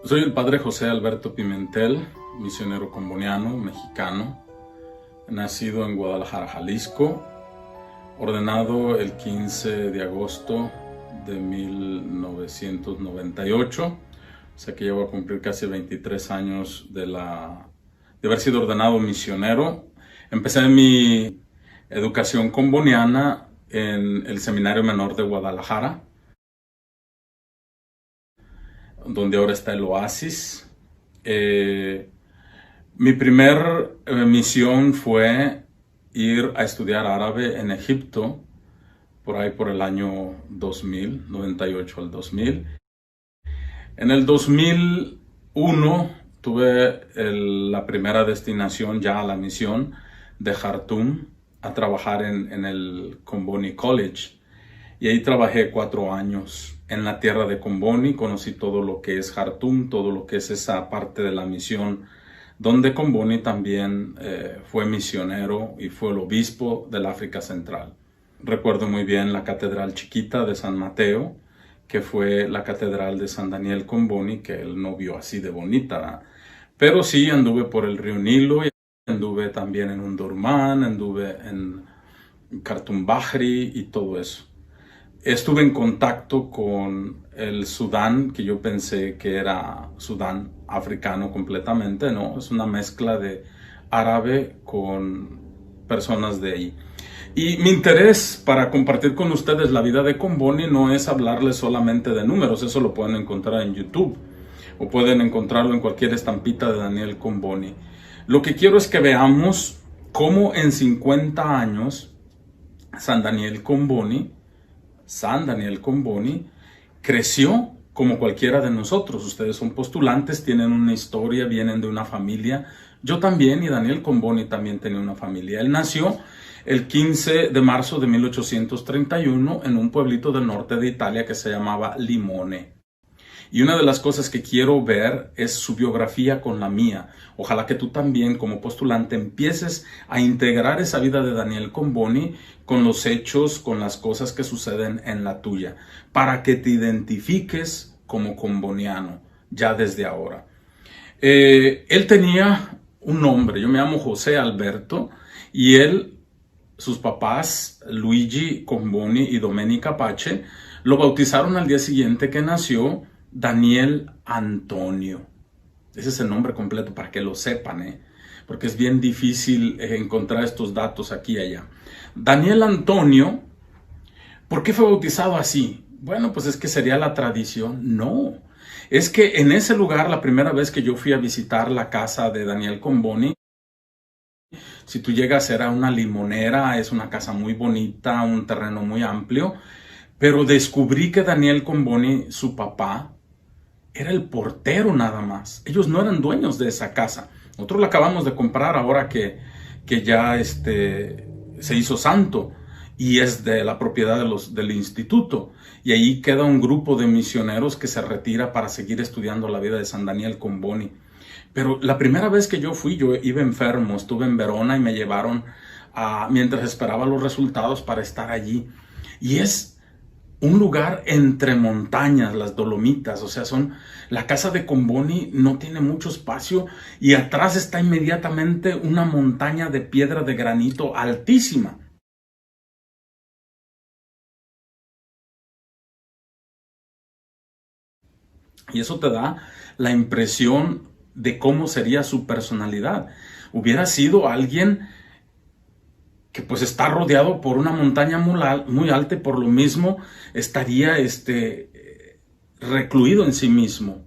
Soy el padre José Alberto Pimentel, misionero comboniano, mexicano, nacido en Guadalajara, Jalisco, ordenado el 15 de agosto de 1998, o sea que llevo a cumplir casi 23 años de haber sido ordenado misionero. Empecé mi educación comboniana en el Seminario Menor de Guadalajara, donde ahora está el Oasis. Mi primer misión fue ir a estudiar árabe en Egipto, por ahí por el año 2000, 98 al 2000. En el 2001 tuve la primera destinación ya a la misión de Jartum, a trabajar en el Comboni College. Y ahí trabajé 4 años en la tierra de Comboni. Conocí todo lo que es Jartum, todo lo que es esa parte de la misión, donde Comboni también fue misionero y fue el obispo del África Central. Recuerdo muy bien la catedral chiquita de San Mateo, que fue la catedral de San Daniel Comboni, que él no vio así de bonita, ¿verdad? Pero sí anduve por el río Nilo, y anduve también en Undurman, anduve en Khartoum Bahri y todo eso. Estuve en contacto con el Sudán, que yo pensé que era Sudán africano completamente, ¿no? Es una mezcla de árabe con personas de ahí. Y mi interés para compartir con ustedes la vida de Comboni no es hablarles solamente de números, eso lo pueden encontrar en YouTube o pueden encontrarlo en cualquier estampita de Daniel Comboni. Lo que quiero es que veamos cómo en 50 años San Daniel Comboni creció como cualquiera de nosotros. Ustedes son postulantes, tienen una historia, vienen de una familia. Yo también, y Daniel Comboni también tenía una familia. Él nació el 15 de marzo de 1831 en un pueblito del norte de Italia que se llamaba Limone. Y una de las cosas que quiero ver es su biografía con la mía. Ojalá que tú también, como postulante, empieces a integrar esa vida de Daniel Comboni con los hechos, con las cosas que suceden en la tuya, para que te identifiques como comboniano ya desde ahora. Él tenía un nombre, yo me llamo José Alberto, y sus papás, Luigi Comboni y Domenica Pace, lo bautizaron al día siguiente que nació Daniel Antonio. Ese es el nombre completo para que lo sepan, porque es bien difícil encontrar estos datos aquí y allá. Daniel Antonio, ¿por qué fue bautizado así? Bueno, pues es que sería la tradición. No, es que en ese lugar, la primera vez que yo fui a visitar la casa de Daniel Comboni, si tú llegas, era una limonera, es una casa muy bonita, un terreno muy amplio, pero descubrí que Daniel Comboni, su papá, era el portero nada más. Ellos no eran dueños de esa casa. Nosotros la acabamos de comprar ahora que ya se hizo santo y es de la propiedad del instituto. Y ahí queda un grupo de misioneros que se retira para seguir estudiando la vida de San Daniel Comboni. Pero la primera vez que yo fui, yo iba enfermo, estuve en Verona y me llevaron mientras esperaba los resultados para estar allí. Y es un lugar entre montañas, las Dolomitas, o sea, la casa de Comboni no tiene mucho espacio y atrás está inmediatamente una montaña de piedra de granito altísima. Y eso te da la impresión de cómo sería su personalidad. Hubiera sido alguien que pues está rodeado por una montaña muy alta y por lo mismo estaría recluido en sí mismo,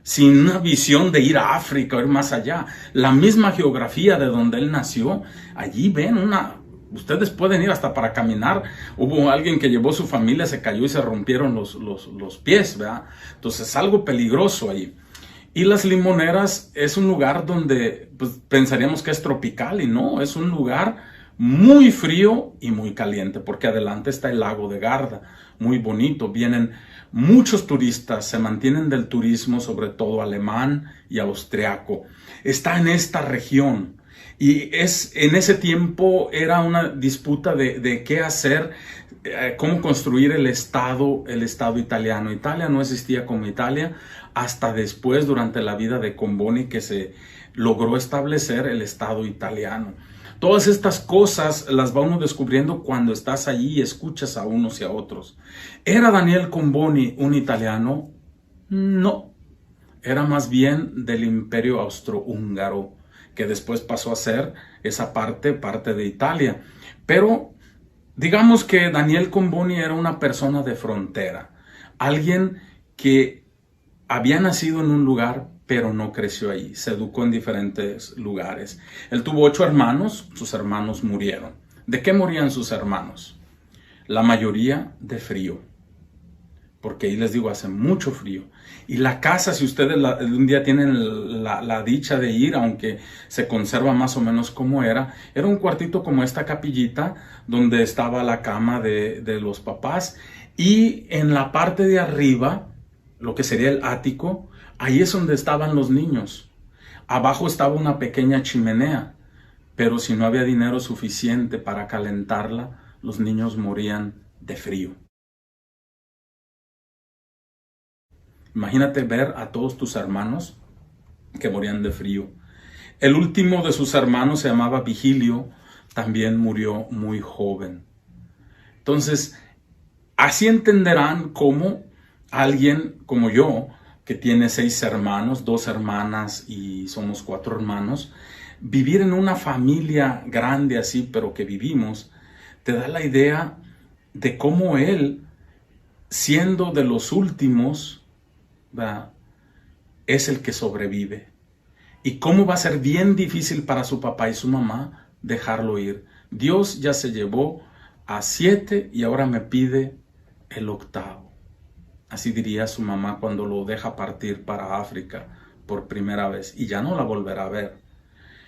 sin una visión de ir a África o ir más allá. La misma geografía de donde él nació, allí ven ustedes pueden ir hasta para caminar. Hubo alguien que llevó su familia, se cayó y se rompieron los pies, ¿verdad? Entonces es algo peligroso ahí. Y las limoneras es un lugar donde pues, pensaríamos que es tropical y no, es un lugar muy frío y muy caliente, porque adelante está el lago de Garda, muy bonito. Vienen muchos turistas, se mantienen del turismo, sobre todo alemán y austriaco. Está en esta región y en ese tiempo era una disputa de qué hacer, cómo construir el Estado italiano. Italia no existía como Italia hasta después, durante la vida de Comboni, que se logró establecer el Estado italiano. Todas estas cosas las va uno descubriendo cuando estás allí y escuchas a unos y a otros. ¿Era Daniel Comboni un italiano? No. Era más bien del Imperio Austrohúngaro, que después pasó a ser esa parte de Italia. Pero digamos que Daniel Comboni era una persona de frontera, alguien que había nacido en un lugar, pero no creció ahí, se educó en diferentes lugares. Él tuvo 8 hermanos, sus hermanos murieron. ¿De qué morían sus hermanos? La mayoría de frío, porque ahí les digo, hace mucho frío. Y la casa, si ustedes un día tienen la dicha de ir, aunque se conserva más o menos como era un cuartito como esta capillita, donde estaba la cama de los papás, y en la parte de arriba, lo que sería el ático, ahí es donde estaban los niños. Abajo estaba una pequeña chimenea, pero si no había dinero suficiente para calentarla, los niños morían de frío. Imagínate ver a todos tus hermanos que morían de frío. El último de sus hermanos se llamaba Vigilio, también murió muy joven. Entonces, así entenderán cómo alguien como yo, que tiene 6 hermanos, 2 hermanas y somos 4 hermanos, vivir en una familia grande así, pero que vivimos, te da la idea de cómo él, siendo de los últimos, es el que sobrevive. Y cómo va a ser bien difícil para su papá y su mamá dejarlo ir. Dios ya se llevó a 7 y ahora me pide el 8º. Así diría su mamá cuando lo deja partir para África por primera vez y ya no la volverá a ver.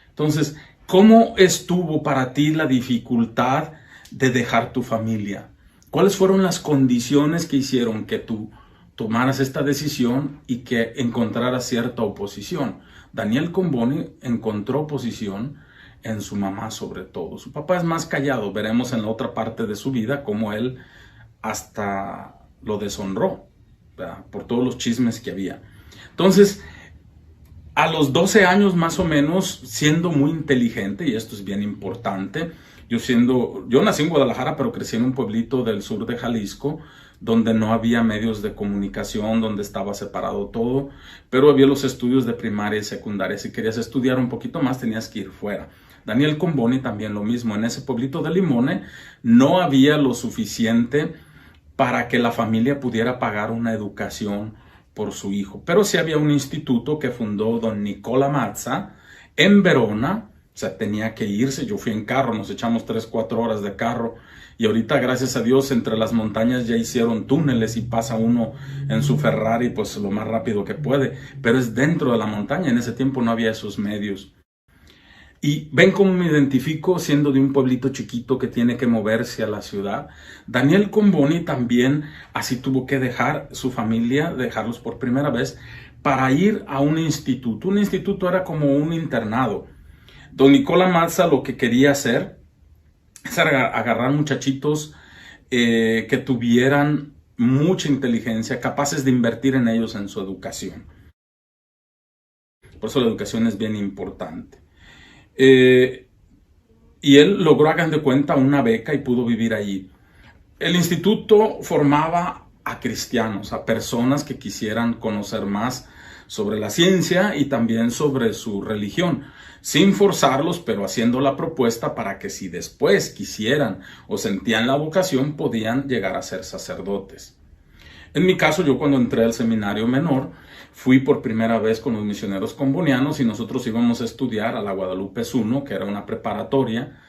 Entonces, ¿cómo estuvo para ti la dificultad de dejar tu familia? ¿Cuáles fueron las condiciones que hicieron que tú tomaras esta decisión y que encontraras cierta oposición? Daniel Comboni encontró oposición en su mamá sobre todo. Su papá es más callado. Veremos en la otra parte de su vida cómo él hasta lo deshonró, ¿verdad?, por todos los chismes que había. Entonces, a los 12 años más o menos, siendo muy inteligente, y esto es bien importante, yo nací en Guadalajara, pero crecí en un pueblito del sur de Jalisco, donde no había medios de comunicación, donde estaba separado todo, pero había los estudios de primaria y secundaria. Si querías estudiar un poquito más, tenías que ir fuera. Daniel Comboni también lo mismo. En ese pueblito de Limone no había lo suficiente para que la familia pudiera pagar una educación por su hijo. Pero sí había un instituto que fundó don Nicola Mazza en Verona. O sea, tenía que irse. Yo fui en carro, nos echamos 3-4 horas de carro. Y ahorita, gracias a Dios, entre las montañas ya hicieron túneles y pasa uno en su Ferrari pues lo más rápido que puede. Pero es dentro de la montaña. En ese tiempo no había esos medios. Y ven cómo me identifico siendo de un pueblito chiquito que tiene que moverse a la ciudad. Daniel Comboni también así tuvo que dejar su familia, dejarlos por primera vez, para ir a un instituto. Un instituto era como un internado. Don Nicola Mazza lo que quería hacer es agarrar muchachitos que tuvieran mucha inteligencia, capaces de invertir en ellos en su educación. Por eso la educación es bien importante. Y él logró, hagan de cuenta, una beca y pudo vivir allí. El instituto formaba a cristianos, a personas que quisieran conocer más sobre la ciencia y también sobre su religión, sin forzarlos, pero haciendo la propuesta para que si después quisieran o sentían la vocación, podían llegar a ser sacerdotes. En mi caso, yo cuando entré al seminario menor, fui por primera vez con los misioneros combonianos y nosotros íbamos a estudiar a la Guadalupe I, que era una preparatoria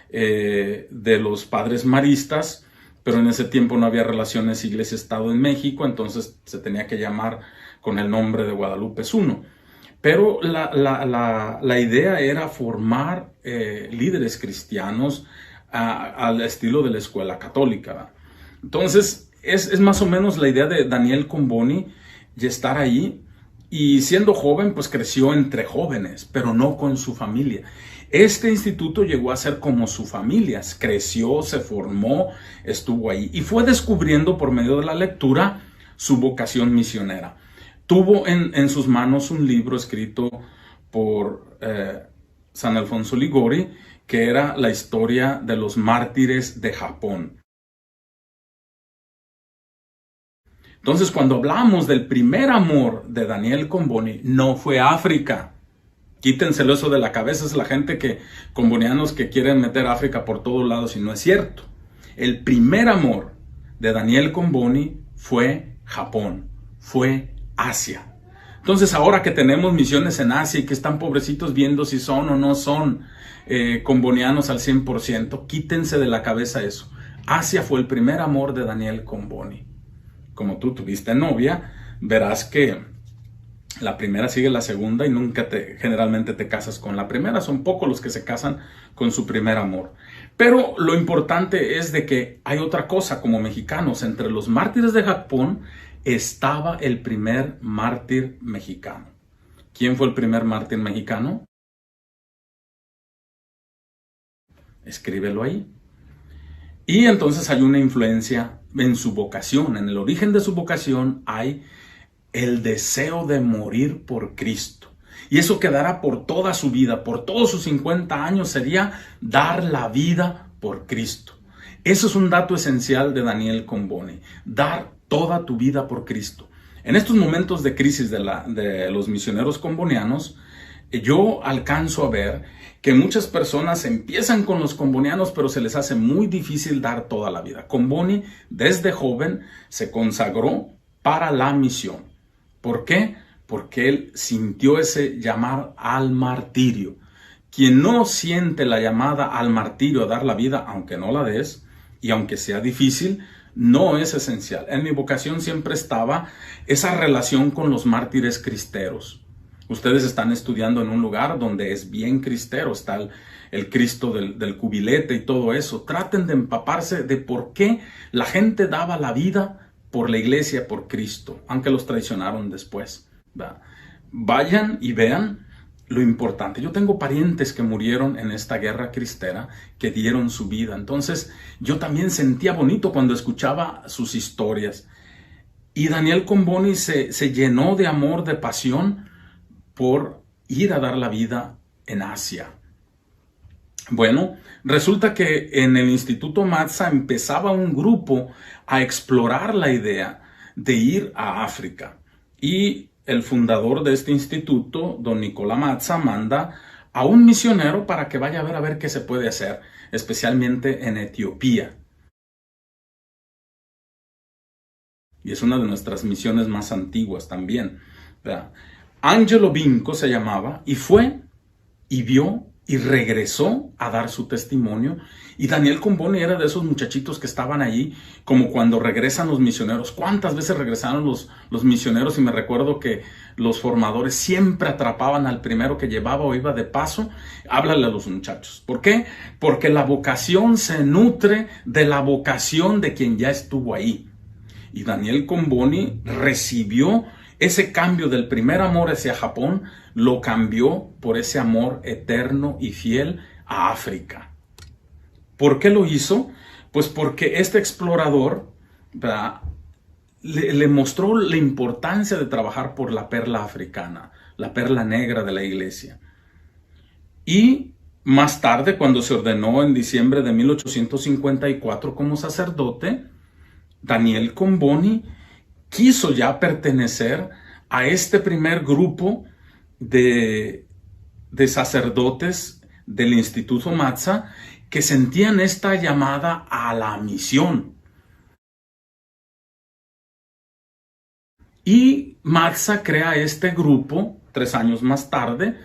de los padres maristas, pero en ese tiempo no había relaciones Iglesia-Estado en México, entonces se tenía que llamar con el nombre de Guadalupe I. Pero la idea era formar líderes cristianos al estilo de la escuela católica. Entonces, es más o menos la idea de Daniel Comboni y estar ahí. Y siendo joven, pues creció entre jóvenes, pero no con su familia. Este instituto llegó a ser como su familia. Creció, se formó, estuvo ahí. Y fue descubriendo por medio de la lectura su vocación misionera. tuvo en sus manos un libro escrito por San Alfonso Liguori, que era la historia de los mártires de Japón. Entonces, cuando hablamos del primer amor de Daniel Comboni, no fue África. Quítenselo eso de la cabeza, es la gente combonianos que quieren meter África por todos lados y no es cierto. El primer amor de Daniel Comboni fue Japón, fue Asia. Entonces, ahora que tenemos misiones en Asia y que están pobrecitos viendo si son o no son combonianos al 100%, quítense de la cabeza eso. Asia fue el primer amor de Daniel Comboni. Como tú tuviste novia, verás que la primera sigue la segunda y nunca generalmente te casas con la primera. Son pocos los que se casan con su primer amor. Pero lo importante es de que hay otra cosa como mexicanos. Entre los mártires de Japón estaba el primer mártir mexicano. ¿Quién fue el primer mártir mexicano? Escríbelo ahí. Y entonces hay una influencia en su vocación. En el origen de su vocación hay el deseo de morir por Cristo. Y eso quedará por toda su vida, por todos sus 50 años, sería dar la vida por Cristo. Eso es un dato esencial de Daniel Comboni, dar toda tu vida por Cristo. En estos momentos de crisis de los misioneros combonianos, yo alcanzo a ver que muchas personas empiezan con los combonianos, pero se les hace muy difícil dar toda la vida. Comboni, desde joven, se consagró para la misión. ¿Por qué? Porque él sintió ese llamar al martirio. Quien no siente la llamada al martirio a dar la vida, aunque no la des, y aunque sea difícil, no es esencial. En mi vocación siempre estaba esa relación con los mártires cristeros. Ustedes están estudiando en un lugar donde es bien cristero, está el Cristo del cubilete y todo eso. Traten de empaparse de por qué la gente daba la vida por la iglesia, por Cristo, aunque los traicionaron después. Vayan y vean lo importante. Yo tengo parientes que murieron en esta guerra cristera, que dieron su vida. Entonces yo también sentía bonito cuando escuchaba sus historias. Y Daniel Comboni se llenó de amor, de pasión, por ir a dar la vida en Asia. Bueno, resulta que en el Instituto Matza empezaba un grupo a explorar la idea de ir a África. Y el fundador de este instituto, don Nicolás Matza, manda a un misionero para que vaya a ver qué se puede hacer, especialmente en Etiopía. Y es una de nuestras misiones más antiguas también, ¿verdad? Angelo Vinco se llamaba, y fue, y vio, y regresó a dar su testimonio. Y Daniel Comboni era de esos muchachitos que estaban allí, como cuando regresan los misioneros. ¿Cuántas veces regresaron los misioneros? Y me recuerdo que los formadores siempre atrapaban al primero que llevaba o iba de paso. Háblale a los muchachos. ¿Por qué? Porque la vocación se nutre de la vocación de quien ya estuvo ahí. Y Daniel Comboni recibió ese cambio del primer amor hacia Japón, lo cambió por ese amor eterno y fiel a África. ¿Por qué lo hizo? Pues porque este explorador, ¿verdad?, le mostró la importancia de trabajar por la perla africana, la perla negra de la iglesia. Y más tarde, cuando se ordenó en diciembre de 1854 como sacerdote, Daniel Comboni quiso ya pertenecer a este primer grupo de sacerdotes del Instituto Matza que sentían esta llamada a la misión. Y Matza crea este grupo 3 años más tarde.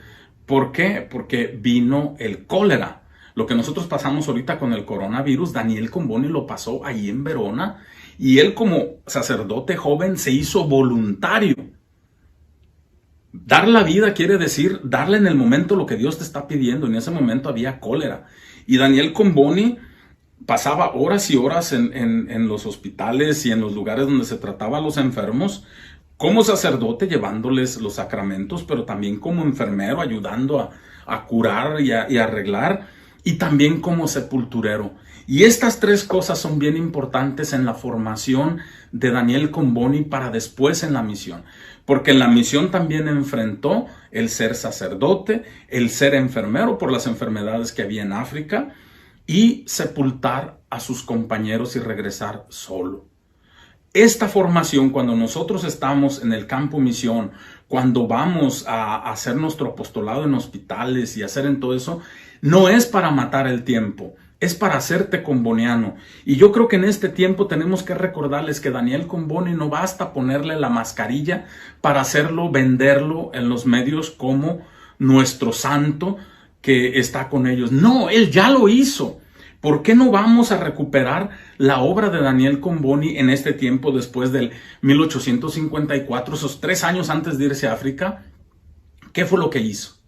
¿Por qué? Porque vino el cólera. Lo que nosotros pasamos ahorita con el coronavirus, Daniel Comboni lo pasó ahí en Verona. Y él, como sacerdote joven, se hizo voluntario. Dar la vida quiere decir darle en el momento lo que Dios te está pidiendo. En ese momento había cólera. Y Daniel Comboni pasaba horas y horas en los hospitales y en los lugares donde se trataba a los enfermos, como sacerdote llevándoles los sacramentos, pero también como enfermero ayudando a curar y a arreglar. y también como sepulturero. Y estas tres cosas son bien importantes en la formación de Daniel Comboni para después en la misión. Porque en la misión también enfrentó el ser sacerdote, el ser enfermero por las enfermedades que había en África y sepultar a sus compañeros y regresar solo. Esta formación, cuando nosotros estamos en el campo misión, cuando vamos a hacer nuestro apostolado en hospitales y hacer en todo eso, no es para matar el tiempo, es para hacerte comboniano. Y yo creo que en este tiempo tenemos que recordarles que Daniel Comboni no basta ponerle la mascarilla para hacerlo, venderlo en los medios como nuestro santo que está con ellos. No, él ya lo hizo. ¿Por qué no vamos a recuperar la obra de Daniel Comboni en este tiempo después del 1854, esos 3 años antes de irse a África? ¿Qué fue lo que hizo?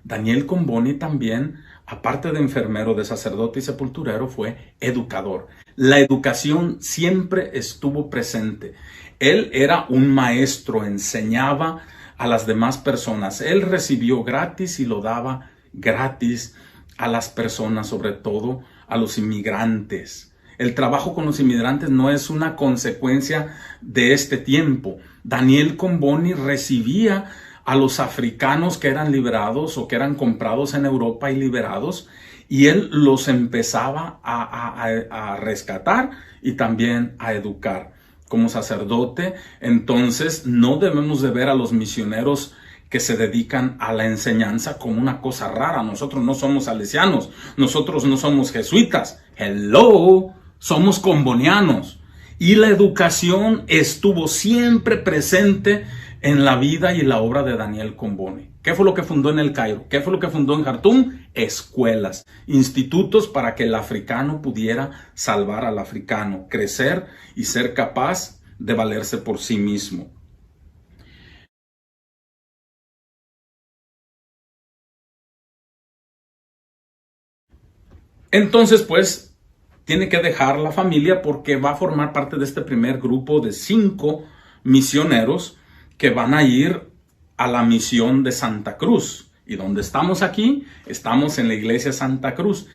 Daniel Comboni también, aparte de enfermero, de sacerdote y sepulturero, fue educador. La educación siempre estuvo presente. Él era un maestro, enseñaba a las demás personas. Él recibió gratis y lo daba gratis a las personas, sobre todo a los inmigrantes. El trabajo con los inmigrantes no es una consecuencia de este tiempo. Daniel Comboni recibía a los africanos que eran liberados o que eran comprados en Europa y liberados, y él los empezaba a rescatar y también a educar. Como sacerdote, entonces no debemos de ver a los misioneros que se dedican a la enseñanza como una cosa rara. Nosotros no somos salesianos, nosotros no somos jesuitas. Hello, somos combonianos. Y la educación estuvo siempre presente en la vida y la obra de Daniel Comboni. ¿Qué fue lo que fundó en el Cairo? ¿Qué fue lo que fundó en Jartum? Escuelas, institutos para que el africano pudiera salvar al africano, crecer y ser capaz de valerse por sí mismo. Entonces, pues, tiene que dejar la familia porque va a formar parte de este primer grupo de 5 misioneros que van a ir a la misión de Santa Cruz. ¿Y dónde estamos aquí? Estamos en la iglesia Santa Cruz.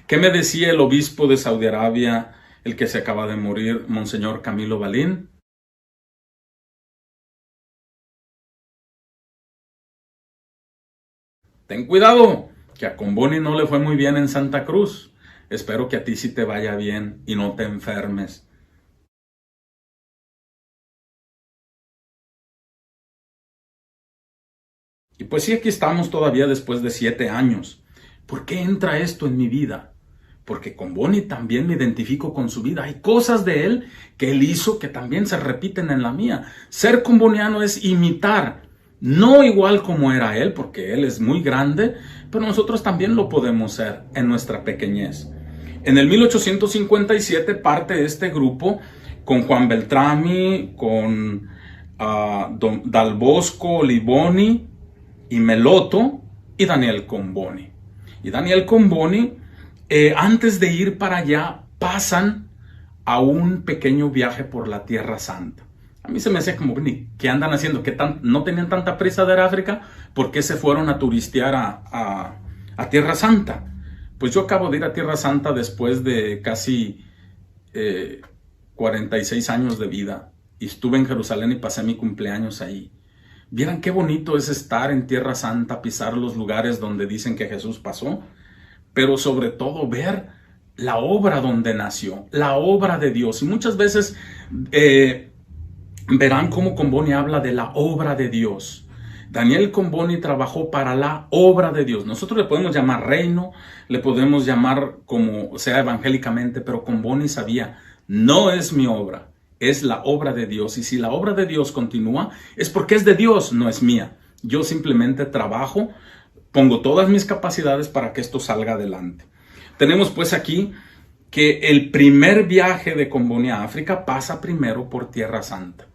¿Qué me decía el obispo de Saudi Arabia, el que se acaba de morir, Monseñor Camilo Balín? Ten cuidado, que a Comboni no le fue muy bien en Santa Cruz. Espero que a ti sí te vaya bien y no te enfermes. Y pues sí, aquí estamos todavía después de 7 años. ¿Por qué entra esto en mi vida? Porque Comboni también me identifico con su vida. Hay cosas de él que él hizo que también se repiten en la mía. Ser comboniano es imitar, no igual como era él, porque él es muy grande, pero nosotros también lo podemos ser en nuestra pequeñez. En el 1857 parte este grupo con Juan Beltrami, con Dal Bosco, Liboni y Meloto y Daniel Comboni. Y Daniel Comboni, antes de ir para allá, pasan a un pequeño viaje por la Tierra Santa. A mí se me hacía como, ¿qué andan haciendo? ¿No tenían tanta prisa de ir a África? ¿Por qué se fueron a turistear a Tierra Santa? Pues yo acabo de ir a Tierra Santa después de casi 46 años de vida. Y estuve en Jerusalén y pasé mi cumpleaños ahí. Vieran qué bonito es estar en Tierra Santa, pisar los lugares donde dicen que Jesús pasó, pero sobre todo ver la obra donde nació, la obra de Dios. Y muchas veces verán cómo Comboni habla de la obra de Dios. Daniel Comboni trabajó para la obra de Dios. Nosotros le podemos llamar reino, le podemos llamar como sea evangélicamente, pero Comboni sabía, no es mi obra, es la obra de Dios. Y si la obra de Dios continúa, es porque es de Dios, no es mía. Yo simplemente trabajo, pongo todas mis capacidades para que esto salga adelante. Tenemos pues aquí que el primer viaje de Comboni a África pasa primero por Tierra Santa.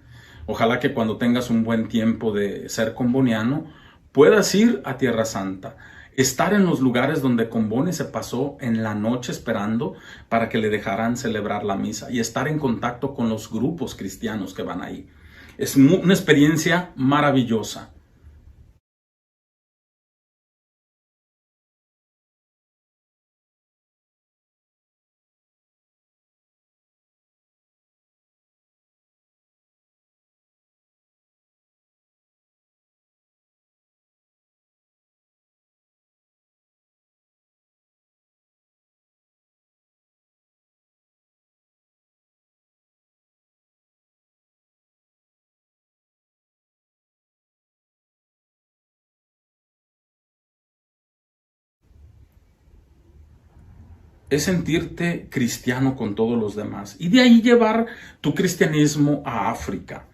Ojalá que cuando tengas un buen tiempo de ser comboniano, puedas ir a Tierra Santa. estar en los lugares donde Comboni se pasó en la noche esperando para que le dejaran celebrar la misa y estar en contacto con los grupos cristianos que van ahí. Es una experiencia maravillosa. Es sentirte cristiano con todos los demás y de ahí llevar tu cristianismo a África.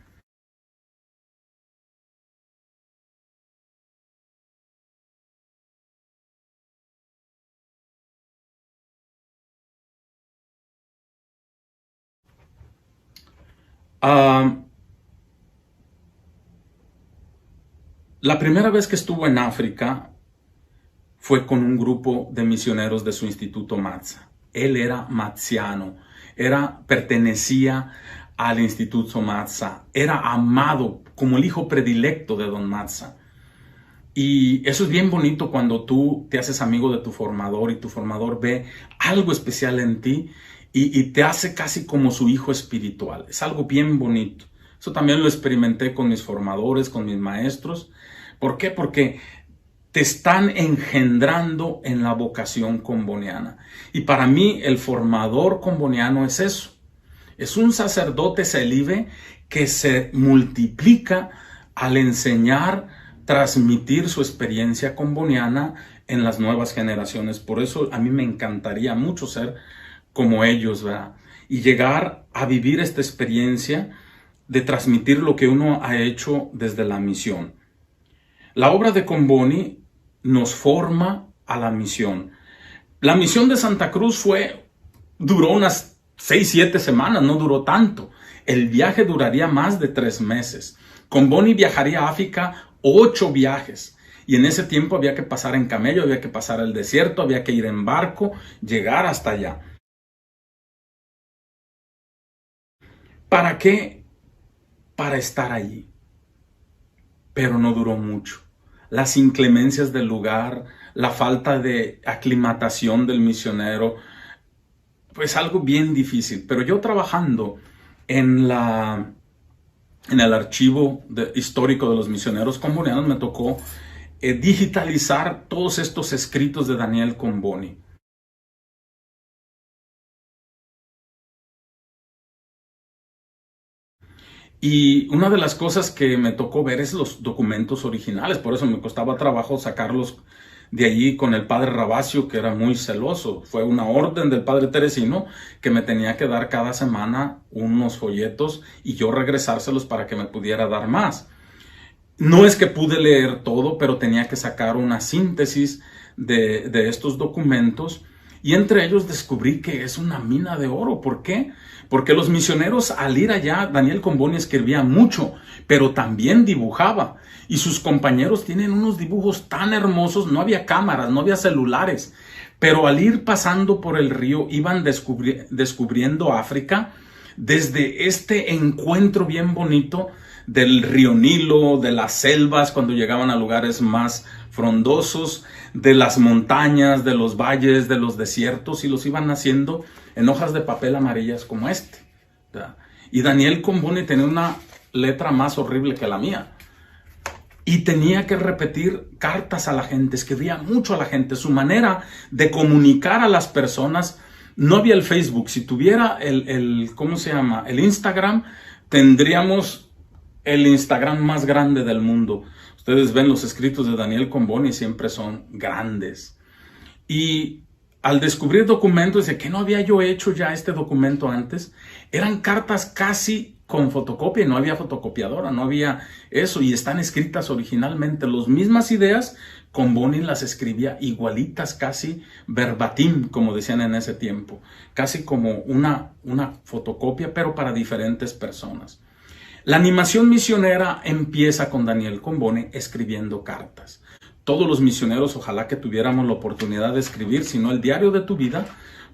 Ah, la primera vez que estuvo en África fue con un grupo de misioneros de su instituto Matza. Él era matziano, pertenecía al instituto Matza, era amado como el hijo predilecto de don Matza. Y eso es bien bonito cuando tú te haces amigo de tu formador y tu formador ve algo especial en ti y te hace casi como su hijo espiritual. Es algo bien bonito. Eso también lo experimenté con mis formadores, con mis maestros. ¿Por qué? Porque te están engendrando en la vocación comboniana. Y para mí el formador comboniano es eso. Es un sacerdote célibe que se multiplica al enseñar, transmitir su experiencia comboniana en las nuevas generaciones. Por eso a mí me encantaría mucho ser como ellos, ¿verdad? Y llegar a vivir esta experiencia de transmitir lo que uno ha hecho desde la misión. La obra de Comboni nos forma a la misión. La misión de Santa Cruz duró unas 6-7 semanas, no duró tanto. El viaje duraría más de 3 meses. Comboni viajaría a África 8 viajes. Y en ese tiempo había que pasar en camello, había que pasar el desierto, había que ir en barco, llegar hasta allá. ¿Para qué? Para estar allí. Pero no duró mucho. Las inclemencias del lugar, la falta de aclimatación del misionero, pues algo bien difícil. Pero yo trabajando en el archivo histórico de los misioneros combonianos me tocó digitalizar todos estos escritos de Daniel Comboni. Y una de las cosas que me tocó ver es los documentos originales, por eso me costaba trabajo sacarlos de allí con el padre Rabacio, que era muy celoso. Fue una orden del padre Teresino que me tenía que dar cada semana unos folletos y yo regresárselos para que me pudiera dar más. No es que pude leer todo, pero tenía que sacar una síntesis de estos documentos y entre ellos descubrí que es una mina de oro. ¿Por qué? Porque los misioneros al ir allá, Daniel Comboni escribía mucho, pero también dibujaba. Y sus compañeros tienen unos dibujos tan hermosos, no había cámaras, no había celulares. Pero al ir pasando por el río, iban descubriendo África desde este encuentro bien bonito del río Nilo, de las selvas, cuando llegaban a lugares más frondosos, de las montañas, de los valles, de los desiertos, y los iban haciendo en hojas de papel amarillas como este. ¿Verdad? Y Daniel Comboni tenía una letra más horrible que la mía. Y tenía que repetir cartas a la gente, escribía mucho a la gente. Su manera de comunicar a las personas, no había el Facebook. Si tuviera ¿cómo se llama? El Instagram, tendríamos el Instagram más grande del mundo. Ustedes ven los escritos de Daniel Comboni, siempre son grandes. Y al descubrir documentos de que no había yo hecho ya este documento antes, eran cartas casi con fotocopia, y no había fotocopiadora, no había eso, y están escritas originalmente. Las mismas ideas, Comboni las escribía igualitas, casi verbatim, como decían en ese tiempo, casi como una fotocopia, pero para diferentes personas. La animación misionera empieza con Daniel Comboni escribiendo cartas. todos los misioneros, ojalá que tuviéramos la oportunidad de escribir, si no el diario de tu vida,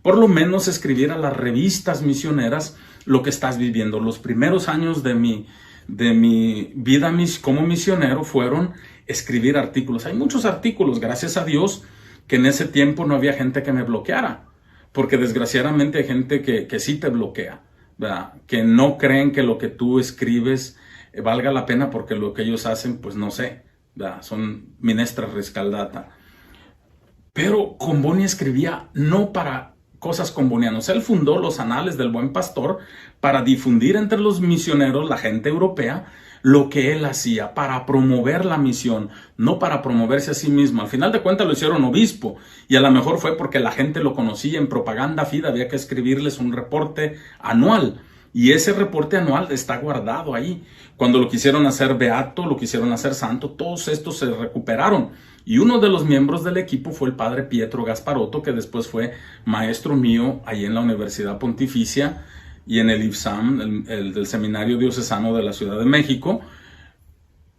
por lo menos escribir a las revistas misioneras lo que estás viviendo. Los primeros años de mi vida como misionero fueron escribir artículos. Hay muchos artículos, gracias a Dios, que en ese tiempo no había gente que me bloqueara, porque desgraciadamente hay gente que sí te bloquea, ¿verdad? Que no creen que lo que tú escribes valga la pena, porque lo que ellos hacen, pues no sé, ¿verdad? Son minestra riscaldata. Pero Comboni escribía no para cosas combonianas. Él fundó los Anales del Buen Pastor para difundir entre los misioneros, la gente europea, lo que él hacía, para promover la misión, no para promoverse a sí mismo. Al final de cuentas lo hicieron obispo, y a lo mejor fue porque la gente lo conocía. En Propaganda Fide había que escribirles un reporte anual, y ese reporte anual está guardado ahí. Cuando lo quisieron hacer beato, lo quisieron hacer santo, todos estos se recuperaron. Y uno de los miembros del equipo fue el padre Pietro Gasparotto, que después fue maestro mío ahí en la Universidad Pontificia y en el IFSAM, el del Seminario Diocesano de la Ciudad de México.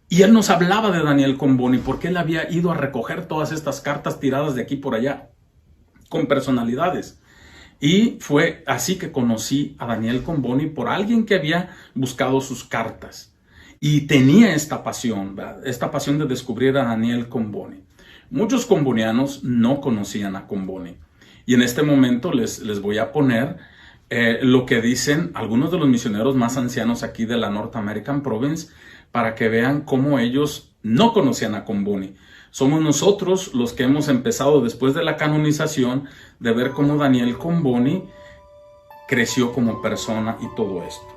Y él nos hablaba de Daniel Comboni, porque él había ido a recoger todas estas cartas tiradas de aquí por allá, con personalidades. Y fue así que conocí a Daniel Comboni, por alguien que había buscado sus cartas. Y tenía esta pasión, ¿verdad? Esta pasión de descubrir a Daniel Comboni. Muchos combonianos no conocían a Comboni. Y en este momento les voy a poner lo que dicen algunos de los misioneros más ancianos aquí de la North American Province, para que vean cómo ellos no conocían a Comboni. Somos nosotros los que hemos empezado después de la canonización de ver cómo Daniel Comboni creció como persona y todo esto.